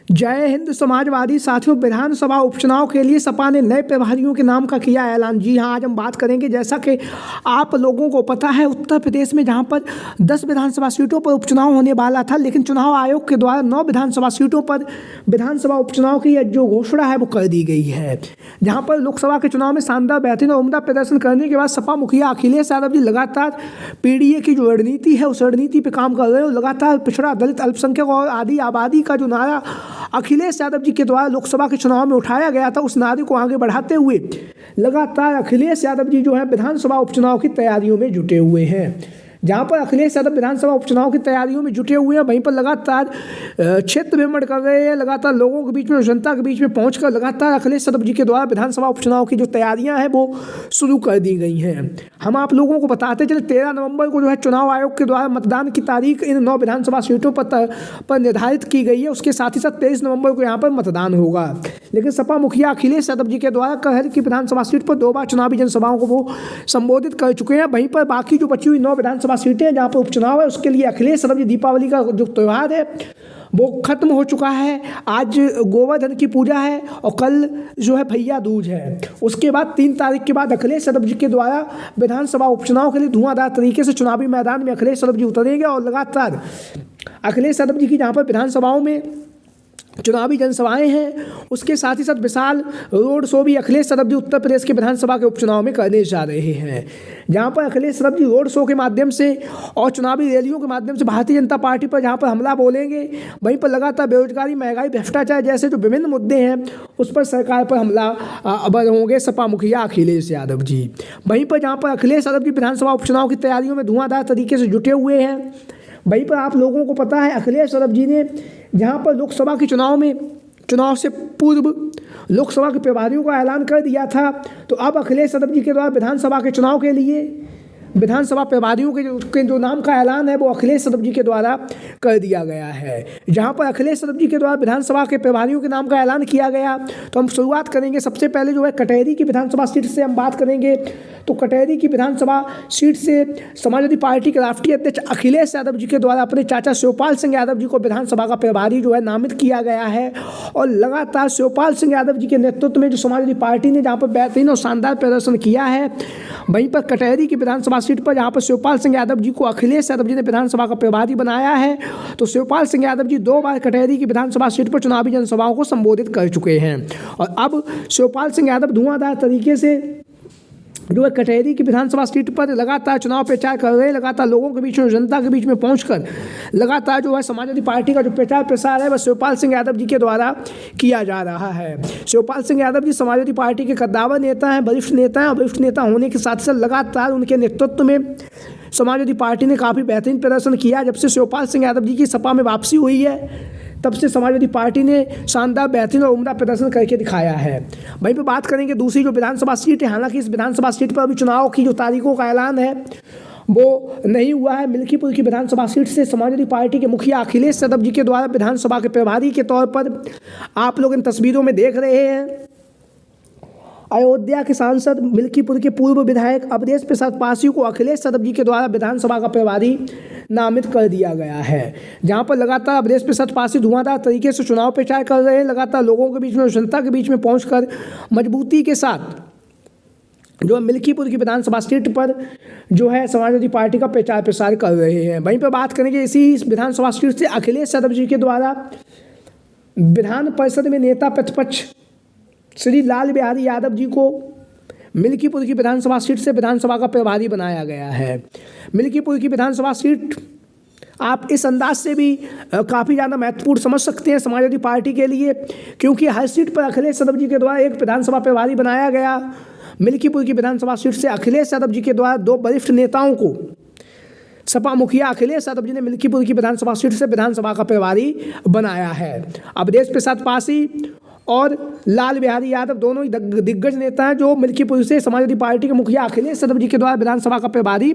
जय हिंद समाजवादी साथियों, विधानसभा उपचुनाव के लिए सपा ने नए प्रभारियों के नाम का किया ऐलान। जी हाँ, आज हम बात करेंगे, जैसा कि आप लोगों को पता है, उत्तर प्रदेश में जहां पर 10 विधानसभा सीटों पर उपचुनाव होने वाला था, लेकिन चुनाव आयोग के द्वारा 9 विधानसभा सीटों पर विधानसभा उपचुनाव की जो घोषणा है वो कर दी गई है। जहाँ पर लोकसभा के चुनाव में शानदार, बेहतरीन और उम्दा प्रदर्शन करने के बाद सपा मुखिया अखिलेश यादव जी लगातार पीडीए की जो रणनीति है उस रणनीति पर काम कर रहे हैं। लगातार पिछड़ा, दलित, अल्पसंख्यक और आदि आबादी का जो नारा अखिलेश यादव जी के द्वारा लोकसभा के चुनाव में उठाया गया था, उस नारे को आगे बढ़ाते हुए लगातार अखिलेश यादव जी जो है विधानसभा उपचुनाव की तैयारियों में जुटे हुए हैं। जहाँ पर अखिलेश यादव विधानसभा उपचुनाव की तैयारियों में जुटे हुए हैं, वहीं पर लगातार क्षेत्र भ्रमण कर रहे हैं, लगातार लोगों के बीच में, जनता के बीच में पहुंचकर लगातार अखिलेश यादव जी के द्वारा विधानसभा उपचुनाव की जो तैयारियां हैं वो शुरू कर दी गई हैं। हम आप लोगों को बताते चले, 13 नवंबर को जो है चुनाव आयोग के द्वारा मतदान की तारीख इन 9 विधानसभा सीटों पर निर्धारित की गई है। उसके साथ ही साथ 23 नवंबर को यहाँ पर मतदान होगा। लेकिन सपा मुखिया अखिलेश यादव जी के द्वारा कहर की विधानसभा सीट पर 2 बार चुनावी जनसभाओं को वो संबोधित कर चुके हैं। वहीं पर बाकी जो बची हुई 9 विधानसभा सीटें जहाँ पर उपचुनाव है, उसके लिए अखिलेश यादव जी दीपावली का जो त्यौहार है वो खत्म हो चुका है। आज गोवर्धन की पूजा है और कल जो है भैया दूज है। उसके बाद 3 तारीख के बाद अखिलेश यादव जी के द्वारा विधानसभा उपचुनाव के लिए धुआंधार तरीके से चुनावी मैदान में अखिलेश यादव जी उतरेंगे और लगातार अखिलेश यादव जी की जहाँ पर विधानसभाओं में चुनावी जनसभाएं हैं, उसके साथ ही साथ विशाल रोड शो भी अखिलेश यादव जी उत्तर प्रदेश के विधानसभा के उपचुनाव में करने जा रहे हैं। जहां पर अखिलेश यादव जी रोड शो के माध्यम से और चुनावी रैलियों के माध्यम से भारतीय जनता पार्टी पर जहां पर हमला बोलेंगे, वहीं पर लगातार बेरोजगारी, महंगाई, भ्रष्टाचार जैसे जो विभिन्न मुद्दे हैं उस पर सरकार पर हमला अबर होंगे सपा मुखिया अखिलेश यादव जी। वहीं पर जहाँ पर अखिलेश यादव जी विधानसभा उपचुनाव की तैयारियों में धुआंधार तरीके से जुटे हुए हैं, वहीं पर आप लोगों को पता है अखिलेश यादव जी ने जहां पर लोकसभा के चुनाव से पूर्व लोकसभा के प्रभारियों का ऐलान कर दिया था, तो अब अखिलेश यादव जी के द्वारा विधानसभा के चुनाव के लिए विधानसभा प्रभारियों के जो नाम का ऐलान है वो अखिलेश यादव जी के द्वारा कर दिया गया है। जहां पर अखिलेश यादव जी के द्वारा विधानसभा के प्रभारियों के नाम का ऐलान किया गया, तो हम शुरुआत करेंगे सबसे पहले जो है कटहरी की विधानसभा सीट से हम बात करेंगे। तो कटहरी की विधानसभा सीट से समाजवादी पार्टी के राष्ट्रीय अध्यक्ष अखिलेश यादव जी के द्वारा अपने चाचा शिवपाल सिंह यादव जी को विधानसभा का प्रभारी जो है नामित किया गया है। और लगातार शिवपाल सिंह यादव जी के नेतृत्व में जो समाजवादी पार्टी ने जहाँ पर बेहतरीन और शानदार प्रदर्शन किया है, वहीं पर कटहरी की विधानसभा सीट पर जहाँ पर शिवपाल सिंह यादव जी को अखिलेश यादव जी ने विधानसभा का प्रभारी बनाया है, तो शिवपाल सिंह यादव जी 2 बार कटहरी की विधानसभा सीट पर चुनावी जनसभाओं को संबोधित कर चुके हैं। और अब शिवपाल सिंह यादव धुआंधार तरीके से जो है कटहरी की विधानसभा सीट पर लगातार चुनाव प्रचार कर रहे हैं। लगातार लोगों के बीच में, जनता के बीच में पहुंचकर लगातार जो है समाजवादी पार्टी का जो प्रचार प्रसार है वह शिवपाल सिंह यादव जी के द्वारा किया जा रहा है। शिवपाल सिंह यादव जी समाजवादी पार्टी के कद्दावर नेता हैं, वरिष्ठ नेता हैं, और वरिष्ठ नेता होने के साथ साथ लगातार उनके नेतृत्व में समाजवादी पार्टी ने काफ़ी बेहतरीन प्रदर्शन किया। जब से शिवपाल सिंह यादव जी की सपा में वापसी हुई है, तब से समाजवादी पार्टी ने शानदार, बेहतरीन और उम्दा प्रदर्शन करके दिखाया है। वहीं पर बात करेंगे दूसरी जो विधानसभा सीट है, हालांकि इस विधानसभा सीट पर अभी चुनाव की जो तारीखों का ऐलान है वो नहीं हुआ है। मिल्कीपुर की विधानसभा सीट से समाजवादी पार्टी के मुखिया अखिलेश यादव जी के द्वारा विधानसभा के प्रभारी के तौर पर आप लोग इन तस्वीरों में देख रहे हैं, अयोध्या के सांसद मिल्कीपुर के पूर्व विधायक अवधेश प्रसाद पासी को अखिलेश यादव जी के द्वारा विधानसभा का प्रभारी नामित कर दिया गया है। जहां पर लगातार अवधेश प्रसाद पासी धुआंधार तरीके से चुनाव प्रचार कर रहे हैं, लगातार लोगों के बीच में, जनता के बीच में पहुंचकर मजबूती के साथ जो मिल्कीपुर की विधानसभा सीट पर जो है समाजवादी पार्टी का प्रचार प्रसार कर रहे हैं। वहीं पर बात करेंगे इसी विधानसभा सीट से अखिलेश यादव जी के द्वारा विधान परिषद में नेता प्रतिपक्ष श्री लाल बिहारी यादव जी को मिल्कीपुर की विधानसभा सीट से विधानसभा का प्रभारी बनाया गया है। मिल्कीपुर की विधानसभा सीट आप इस अंदाज से भी काफ़ी ज़्यादा महत्वपूर्ण समझ सकते हैं समाजवादी पार्टी के लिए, क्योंकि हर सीट पर अखिलेश यादव जी के द्वारा एक विधानसभा प्रभारी बनाया गया। मिल्कीपुर की विधानसभा सीट से अखिलेश यादव जी के द्वारा 2 वरिष्ठ नेताओं को सपा मुखिया अखिलेश यादव जी ने मिल्कीपुर की विधानसभा सीट से विधानसभा का प्रभारी बनाया है। अवधेश प्रसाद पासी और लाल बिहारी यादव दोनों ही दिग्गज नेता हैं जो मिल्कीपुर से समाजवादी पार्टी के मुखिया अखिलेश यादव जी के द्वारा विधानसभा का प्रभारी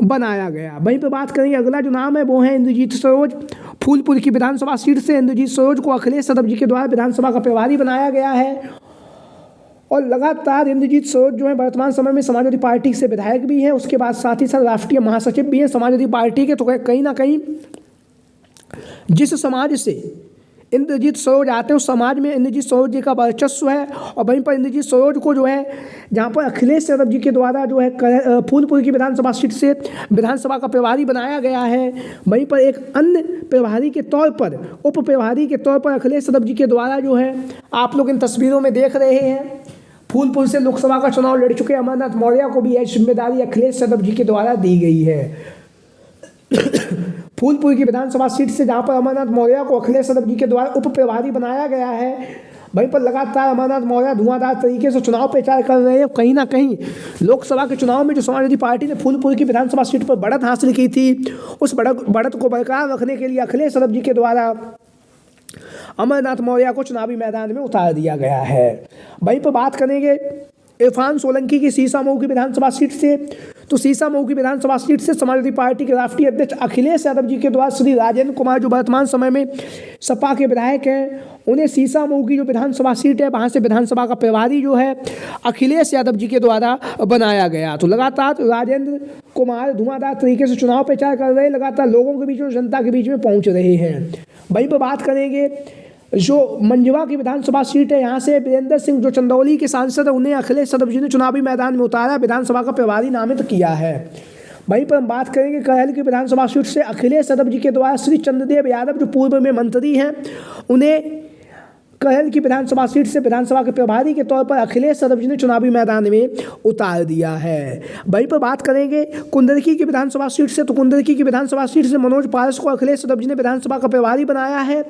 बनाया गया। वहीं पर बात करेंगे अगला जो नाम है वो है इंद्रजीत सरोज। फूलपुर की विधानसभा सीट से इंद्रजीत सरोज को अखिलेश यादव जी के द्वारा विधानसभा का प्रभारी बनाया गया है। और लगातार इंद्रजीत सरोज जो है वर्तमान समय में समाजवादी पार्टी से विधायक भी हैं, उसके बाद साथ ही साथ राष्ट्रीय महासचिव भी हैं समाजवादी पार्टी के। तो कहीं ना कहीं जिस समाज से इंद्रजीत सरोज आते हैं उस समाज में इंद्रजीत सरोज जी का वर्चस्व है। और वहीं पर इंद्रजीत सरोज को जो है जहाँ पर अखिलेश यादव जी के द्वारा जो है फूलपुर की विधानसभा सीट से विधानसभा का प्रभारी बनाया गया है। वहीं पर एक अन्य प्रभारी के तौर पर उप प्रभारी के तौर पर अखिलेश यादव जी के द्वारा जो है आप लोग इन तस्वीरों में देख रहे हैं फूलपुर से लोकसभा का चुनाव लड़ चुके अमरनाथ मौर्य को भी यह जिम्मेदारी अखिलेश यादव जी के द्वारा दी गई है। फूलपुर की विधानसभा सीट से जहां पर अमरनाथ मौर्य को अखिलेश यादव जी के द्वारा उप प्रभारी बनाया गया है, वहीं पर लगातार अमरनाथ मौर्य धुआंधार तरीके से चुनाव प्रचार कर रहे हैं। कहीं ना कहीं लोकसभा के चुनाव में जो समाजवादी पार्टी ने फूलपुर की विधानसभा सीट पर बढ़त हासिल की थी, उस बढ़त को बरकरार रखने के लिए अखिलेश यादव जी के द्वारा अमरनाथ मौर्य को चुनावी मैदान में उतार दिया गया है। वहीं पर बात करेंगे इरफान सोलंकी की सीसामऊ की विधानसभा सीट से, तो सीसामऊ की विधानसभा सीट से समाजवादी पार्टी के राष्ट्रीय अध्यक्ष अखिलेश यादव जी के द्वारा श्री राजेंद्र कुमार जो वर्तमान समय में सपा के विधायक हैं, उन्हें सीसामऊ की जो विधानसभा सीट है वहां से विधानसभा का प्रभारी जो है अखिलेश यादव जी के द्वारा बनाया गया। तो लगातार राजेंद्र कुमार धुआंधार तरीके से चुनाव प्रचार कर रहे हैं, लगातार लोगों के बीच में जनता के बीच में पहुंच रहे हैं। वहीं पर बात करेंगे जो मंझवा की विधानसभा सीट है, यहाँ से वीरेंद्र सिंह जो चंदौली के सांसद है उन्हें अखिलेश यादव जी ने चुनावी मैदान में उतारा, विधानसभा का प्रभारी नामित किया है। वहीं पर हम बात करेंगे कहल की विधानसभा सीट से अखिलेश यादव जी के द्वारा श्री चंद्रदेव यादव जो पूर्व में मंत्री हैं उन्हें कहल की विधानसभा सीट से विधानसभा के प्रभारी के तौर पर अखिलेश यादव जी ने चुनावी मैदान में उतार दिया है। वहीं पर बात करेंगे कुंदरकी की विधानसभा सीट से, तो कुंदरकी की विधानसभा सीट से मनोज पारस को अखिलेश यादव जी ने विधानसभा का प्रभारी बनाया है।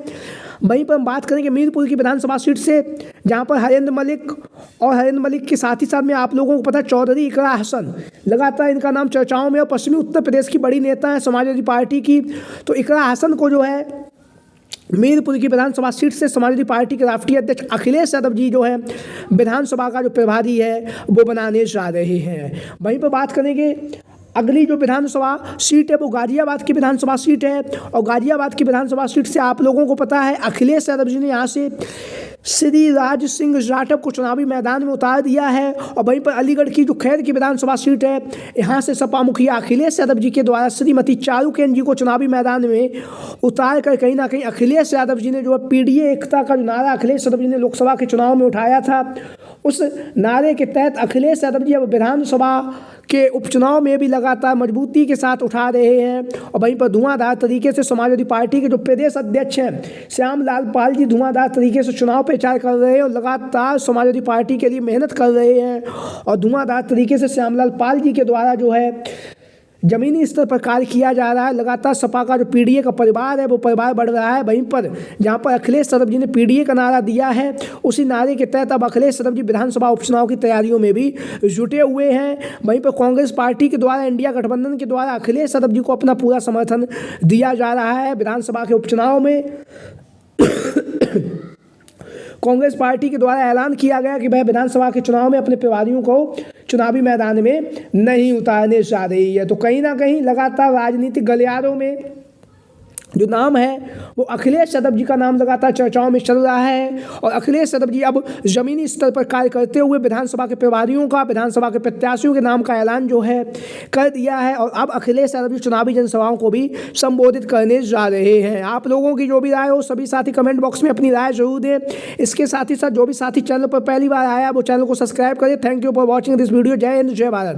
वहीं पर हम बात करेंगे मीरपुर की विधानसभा सीट से, जहां पर हरेंद्र मलिक के साथ ही साथ में आप लोगों को पता है चौधरी इकरा हसन, लगातार इनका नाम चर्चाओं में और पश्चिमी उत्तर प्रदेश की बड़ी नेता है समाजवादी पार्टी की। तो इकरा हसन को जो है मीरपुर की विधानसभा सीट से समाजवादी पार्टी के राष्ट्रीय अध्यक्ष अखिलेश यादव जी जो है विधानसभा का जो प्रभारी है वो बनाने जा रहे हैं। वहीं पर बात करेंगे अगली जो विधानसभा सीट है वो गाजियाबाद की विधानसभा सीट है, और गाजियाबाद की विधानसभा सीट से आप लोगों को पता है अखिलेश यादव जी ने यहाँ से श्री राज सिंह जाटव को चुनावी मैदान में उतार दिया है। और वहीं पर अलीगढ़ की जो खैर की विधानसभा सीट है, यहाँ से सपा मुखिया अखिलेश यादव जी के द्वारा श्रीमती चारूकेन जी को चुनावी मैदान में उतार कर कहीं ना कहीं अखिलेश यादव जी ने जो पीडीए एकता का जो नारा अखिलेश यादव जी ने लोकसभा के चुनाव में उठाया था, उस नारे के तहत अखिलेश यादव जी अब विधानसभा के उपचुनाव में भी लगातार मजबूती के साथ उठा रहे हैं। और वहीं पर धुआंधार तरीके से समाजवादी पार्टी के जो प्रदेश अध्यक्ष हैं श्यामलाल पाल जी धुआंधार तरीके से चुनाव प्रचार कर रहे हैं और लगातार समाजवादी पार्टी के लिए मेहनत कर रहे हैं। और धुआंधार तरीके से श्यामलाल पाल जी के द्वारा जो है जमीनी स्तर पर कार्य किया जा रहा है। लगातार सपा का जो पीडीए का परिवार है वो परिवार बढ़ रहा है। वहीं पर जहां पर अखिलेश यादव जी ने पीडीए का नारा दिया है, उसी नारे के तहत अब अखिलेश यादव जी विधानसभा उपचुनाव की तैयारियों में भी जुटे हुए हैं। वहीं पर कांग्रेस पार्टी के द्वारा इंडिया गठबंधन के द्वारा अखिलेश यादव जी को अपना पूरा समर्थन दिया जा रहा है विधानसभा के उपचुनाव में। कांग्रेस पार्टी के द्वारा ऐलान किया गया कि वह विधानसभा के चुनाव में अपने प्रभारियों को चुनावी मैदान में नहीं उतारने जा रही है। तो कहीं ना कहीं लगातार राजनीतिक गलियारों में जो नाम है वो अखिलेश यादव जी का नाम लगातार चर्चाओं में चल रहा है। और अखिलेश यादव जी अब जमीनी स्तर पर कार्य करते हुए विधानसभा के प्रभारियों का, विधानसभा के प्रत्याशियों के नाम का ऐलान जो है कर दिया है। और अब अखिलेश यादव जी चुनावी जनसभाओं को भी संबोधित करने जा रहे हैं। आप लोगों की जो भी राय हो सभी साथी कमेंट बॉक्स में अपनी राय जरूर दें। इसके साथ ही साथ जो भी साथी चैनल पर पहली बार आया वो चैनल को सब्सक्राइब करें। Thank you for watching this video. जय हिंद, जय भारत।